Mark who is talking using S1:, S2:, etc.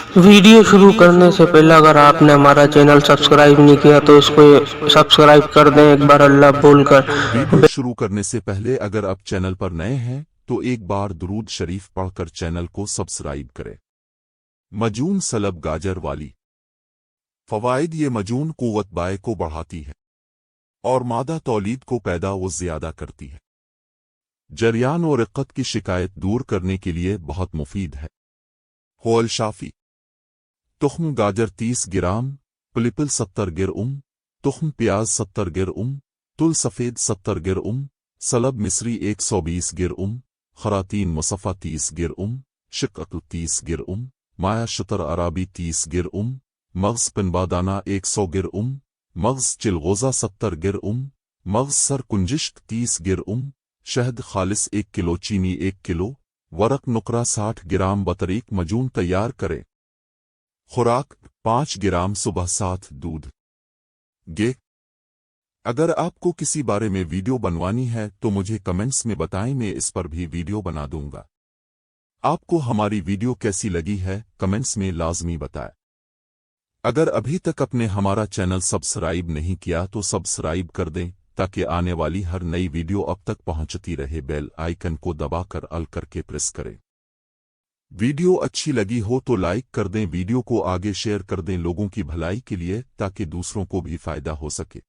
S1: Video शुरू करने से पहले अगर आपने हमारा चैनल सब्सक्राइब नहीं किया तो इसको सब्सक्राइब कर दें एक बार अल्लाह
S2: वीडियो
S1: बोलकर।
S2: शुरू करने से पहले अगर आप चैनल पर नए हैं तो एक बार दुरूद शरीफ पढ़कर चैनल को सब्सक्राइब करें। मजून सलब गाजर वाली फवाइद। ये मजून कुव्वत बाय को बढ़ाती है और मादा तौलीद को पैदा व ज्यादा करती है। जरियान और इक्कत की शिकायत दूर करने के लिए बहुत मुफीद है। होल शाफी। तुख्म गाजर 30 ग्राम, पुलिपल 70 गिर, तुख्म प्याज 70 गिर, तुल सफ़ेद 70 गिर, सलब मिस्री 120 गिर, खरातीन मुसफ़ा 30 गिर, शिक्कत 30 गिर, माया शतर अराबी 30 गिर, मग़ज़ पिनबादाना 100 गिर, मग़ज़ चिलगोज़ा 70 गिर, मग़ज़ सर कुंजिश्क 30 गिर, शहद खालिस 1 किलो, चीनी 1 किलो, वरक नुकरा 60 ग्राम। बतरीक मजून तैयार करें। खुराक 5 ग्राम सुबह 7 दूध गे। अगर आपको किसी बारे में वीडियो बनवानी है तो मुझे कमेंट्स में बताएं, मैं इस पर भी वीडियो बना दूंगा। आपको हमारी वीडियो कैसी लगी है कमेंट्स में लाजमी बताएं। अगर अभी तक आपने हमारा चैनल सब्सक्राइब नहीं किया तो सब्सक्राइब कर दें ताकि आने वाली हर नई वीडियो अब तक पहुंचती रहे। बेल आइकन को दबाकर ऑल करके प्रेस करें। वीडियो अच्छी लगी हो तो लाइक कर दें, वीडियो को आगे शेयर कर दें लोगों की भलाई के लिए ताकि दूसरों को भी फायदा हो सके।